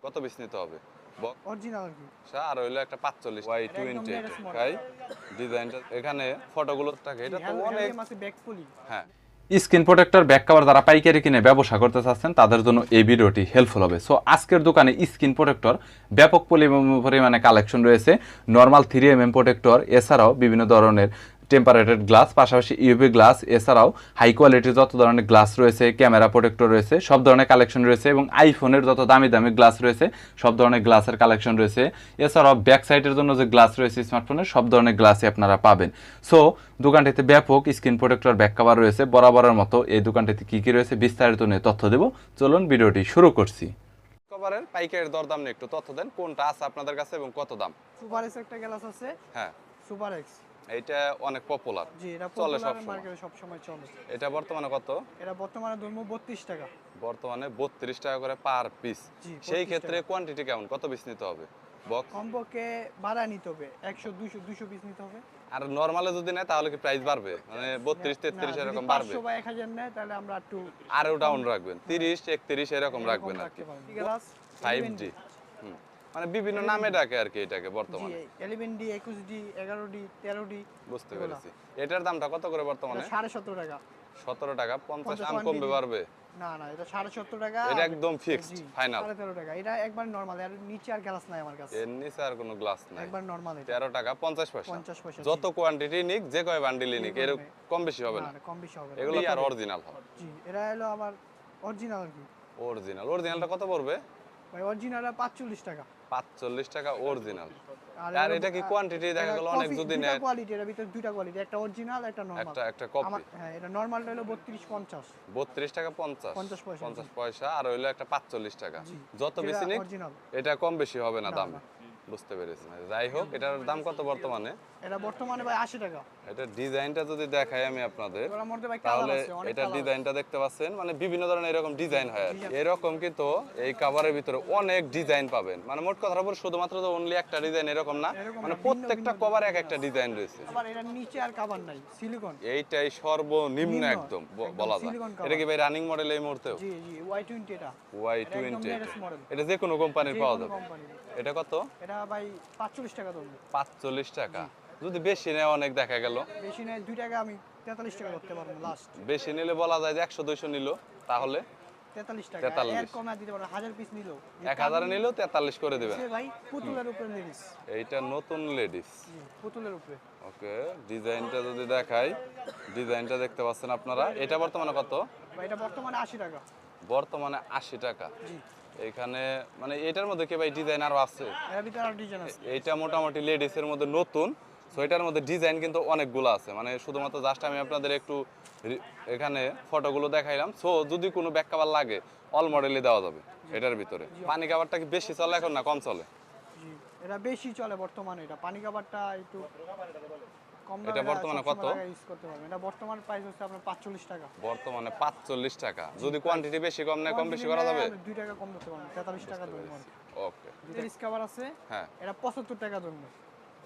কত পিস নিতে হবে? অরিজিনাল কি আর হইলো একটা 45 Y20 ভাই ডিজাইনটা এখানে ফটোগুলো থাকে এটা তো অনেক আছে ব্যাক পলি। হ্যাঁ, স্ক্রিন প্রোটেক্টর ব্যাক কভার যারা পাইকারি কিনে ব্যবসা করতে চাচ্ছেন তাদের জন্য এই ভিডিওটি হেল্পফুল হবে। সো আজকের দোকানে স্ক্রিন প্রোটেক্টর ব্যাপক পরিমাণে কালেকশন রয়েছে। নর্মাল 3mm প্রোটেক্টর, এছাড়াও বিভিন্ন ধরনের টেম্পারেটেড গ্লাস, পাশাপাশি ইউভি গ্লাস, এছাড়াও হাই কোয়ালিটির যত ধরনের গ্লাস রয়েছে, ক্যামেরা প্রোটেক্টর রয়েছে, সব ধরনের কালেকশন রয়েছে এবং আইফোনের যত দামি দামি গ্লাস রয়েছে সব ধরনের গ্লাসের কালেকশন রয়েছে। এছাড়াও ব্যাক সাইডের জন্য যে গ্লাস রয়েছে স্মার্টফোনের সব ধরনের গ্লাসই আপনারা পাবেন। সো দোকানটিতে ব্যাপক স্ক্রিন প্রোটেক্টর ব্যাক কভার রয়েছে। বরাবরের মতো এই দোকানটিতে কি কি রয়েছে বিস্তারিত নিয়ে তথ্য দেব। চলুন ভিডিওটি শুরু করছি। কভারের পাইকারি দরদাম নিয়ে একটু তথ্য দেন, কোনটা আছে আপনাদের কাছে এবং কত দাম? সুপার এক্স একটা গ্লাস আছে। হ্যাঁ, সুপার এক্স এইটা অনেক পপুলার। জি, এটা চলে পপুলার সব মার্কেটে সব সময় চলে। এটা বর্তমানে কত? এটা বর্তমানে ধরমু 32 টাকা। বর্তমানে 32 টাকা করে পার পিস। সেই ক্ষেত্রে কোয়ান্টিটি কেমন, কত পিস নিতে হবে? বক্স কমপক্ষে বাড়া নিতে হবে 100 200 200 পিস নিতে হবে। আর নরমালে যদি নেয় তাহলে কি প্রাইস বাড়বে, মানে 32 33 এরকম বাড়বে? 500 বা 1000 নেয় তাহলে আমরা একটু আরো ডাউন রাখবেন, 30 31 এরকম রাখবেন আর কি। গ্লাস 5G মানে বিভিন্ন নামে ডাকে আর কি এটাকে বর্তমানে। 11D 21D 11D 13D। বুঝতে পেরেছি। এটার দামটা কত করে বর্তমানে? 17.5 টাকা। 17 টাকা। 50 আম কমবে বাড়বে? না না, এটা 17.5 টাকা। এটা একদম ফিক্সড ফাইনাল 13 টাকা। এটা একবার নরমাল, এর নিচে আর গ্লাস নাই আমার কাছে। এর নিচে আর কোনো গ্লাস নাই, একবার নরমাল। এটা 13 টাকা 50 পয়সা। 50 পয়সা। যত কোয়ান্টিটি নিক, যে কয় বান্ডিল নিক, এর কম বেশি হবে না? না, কম বেশি হবে না। এগুলো আর অরিজিনাল হবে। জি, এটা হলো আবার অরিজিনাল কি? অরিজিনালটা কত পড়বে ভাই? অরিজিনালটা 45 টাকা। 45 টাকা অরিজিনাল। আর এটা কি কোয়ান্টিটি দেখা গেল অনেক যদি নেয়? দুটো কোয়ালিটি, এর ভিতর দুটো কোয়ালিটি, একটা অরিজিনাল একটা নরমাল। একটা কপি। হ্যাঁ, এটা নরমালটা হলো 32 50। 32 টাকা 50 পয়সা। 50 পয়সা আর হইলো একটা 45 টাকা। যত বেশি নিক এটা কম বেশি হবে না দাম। বুঝতে পেরেছি। যাই হোক, এটার দাম কত বর্তমানে? এটা বর্তমানে ভাই 80 টাকা। এটা ডিজাইনটা যদি দেখাই আমি আপনাদের, তাহলে এটা ডিজাইনটা দেখতে পাচ্ছেন, মানে বিভিন্ন ধরনের এরকম ডিজাইন হয় আর এরকম, কিন্তু এই কভারের ভিতরে অনেক ডিজাইন পাবেন। মানে মোট কথা বলে শুধুমাত্র তো অনলি একটা ডিজাইন এরকম না, মানে প্রত্যেকটা কভার এক একটা ডিজাইন রয়েছে। আবার এর নিচে আর কভার নাই, সিলিকন। এইটাই সর্বনিম্ন একদম বলা যায়। এটা কি ভাই রানিং মডেল এই মুহূর্তে? জি জি, Y20 এটা। Y20 এটা যে কোনো কোম্পানির পাওয়া যাবে। এটা কত? এটা ভাই 45 টাকা ধরুন। 45 টাকা। যদি বেশি নেয় অনেক দেখা গেল। বেশি নেয় 2 টাকা, আমি 43 টাকা করতে পারবো লাস্ট। বেশি নিলে বলা যায় যে 100 200 নিল, তাহলে 43 টাকা। এর কমে দিতে পারবো, 1000 পিস নিলো। 1000 নিলেও 43 করে দিবেন। ভাই পুতুলের উপরে লেডিস। এইটা নতুন লেডিস। পুতুলের উপরে। ওকে, ডিজাইনটা যদি দেখাই, ডিজাইনটা দেখতে পাচ্ছেন আপনারা। এটা বর্তমানে কত? ভাই এটা বর্তমানে 80 টাকা। বর্তমানে 80 টাকা। জি। এখানে মানে এটার মধ্যে কি ভাই ডিজাইন আরো আছে? এর ভিতরে আরো ডিজাইন আছে। এইটা মোটামুটি লেডিস এর মধ্যে নতুন। সো এটার মধ্যে ডিজাইন কিন্তু অনেকগুলো আছে, মানে শুধুমাত্র জাস্ট আমি আপনাদের একটু এখানে ফটোগুলো দেখাইলাম। সো যদি কোনো ব্যাক কভার লাগে অল মডেলই দেওয়া যাবে এটার ভিতরে। পানি কভারটা কি বেশি চলে এখন না কম চলে? জি, এটা বেশি চলে বর্তমানে। এটা পানি কভারটা একটু কম দামে। এটা বর্তমানে কত? ইউজ করতে পারবেন। এটা বর্তমান প্রাইস হচ্ছে আপনার 45 টাকা। বর্তমানে 45 টাকা। যদি কোয়ান্টিটি বেশি কম নেয় কম বেশি করা যাবে? 2 টাকা কম দিতে পারবেন, 43 টাকা ধরুন। ওকে, রিস কভার আছে। হ্যাঁ, এটা 75 টাকা ধরুন।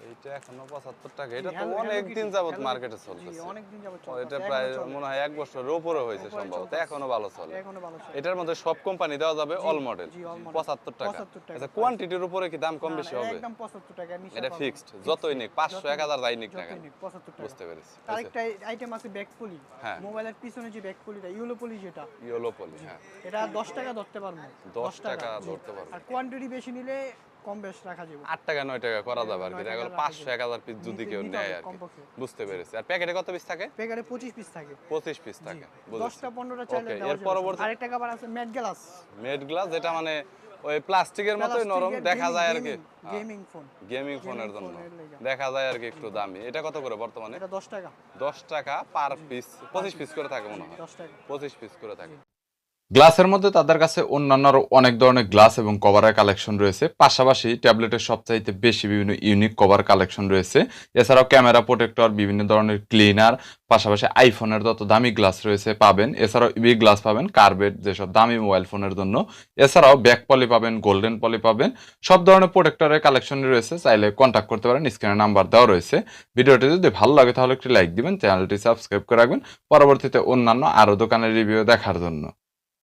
এইটা এখনো 75 টাকা। এটা তো অনেক দিন যাবত মার্কেটে চলতেছে। জি, অনেক দিন যাবত চলতেছে। এটা প্রায় মনে হয় 1 বছরের উপরে হয়েছে সম্ভবত, এখনো ভালো চলে। এখনো ভালো চলে। এটার মধ্যে সব কোম্পানি দেওয়া যাবে অল মডেল। জি, অল মডেল 75 টাকা। 75 টাকা। আচ্ছা, কোয়ান্টিটির উপরে কি দাম কম বেশি হবে? একদম 75 টাকা নিচে। এটা ফিক্সড, যতই নিক 500 1000 যাই নিক না কেন। 75 টাকা। বুঝতে পেরেছি। আরেকটা আইটেম আছে ব্যাক পলি। হ্যাঁ, মোবাইলের পিছনে যে ব্যাক পলিটা, ইয়েলো পলি যেটা। ইয়েলো পলি, হ্যাঁ। এটা 10 টাকা ধরতে পারবো। 10 টাকা ধরতে পারবো। আর কোয়ান্টিটি বেশি নিলে কম বেশ রাখা যাবে। 8 টাকা 9 টাকা করা যাবে আর কি। দেখা গেল 500 1000 পিস যদি কেউ নেয় আর কি। বুঝতে পেরেছি। আর প্যাকেটে কত পিস থাকে? প্যাকেটে 25 পিস থাকে। 25 পিস থাকে। 10টা 15টা চাইলে ওকে, দেওয়া এর যাবে। পরবর্তী আরেকটা কভার আছে ম্যাট গ্লাস। ম্যাট গ্লাস, যেটা মানে ওই প্লাস্টিকের মতোই নরম দেখা যায় আর কি। Gaming phone. গেমিং ফোনের জন্য দেখা যায় আর কি একটু দামি। এটা কত করে বর্তমানে? এটা 10 টাকা। 10 টাকা পার পিস। 25 পিস করে থাকে মনে হয়। 10 টাকা। 25 পিস করে থাকে। গ্লাসের মধ্যে তাদের কাছে অন্যান্য আরো অনেক ধরনের গ্লাস এবং কভারের কালেকশন রয়েছে। পাশাপাশি ট্যাবলেটের সবচাইতে বেশি বিভিন্ন ইউনিক কভার কালেকশন রয়েছে। এছাড়াও ক্যামেরা প্রোটেক্টর, বিভিন্ন ধরনের ক্লিনার, পাশাপাশি আইফোনের যত দামি গ্লাস রয়েছে পাবেন। এছাড়াও ইবি গ্লাস পাবেন, কার্বেট যেসব দামি মোবাইল ফোনের জন্য। এছাড়াও ব্যাক পলি পাবেন, গোল্ডেন পলি পাবেন। সব ধরনের প্রোটেক্টরের কালেকশন রয়েছে। চাইলে কন্ট্যাক্ট করতে পারেন, স্ক্রিনে নাম্বার দেওয়া রয়েছে। ভিডিওটি যদি ভালো লাগে তাহলে একটি লাইক দিবেন, চ্যানেলটি সাবস্ক্রাইব করে রাখবেন পরবর্তীতে অন্যান্য আরো দোকানের রিভিউ দেখার জন্য।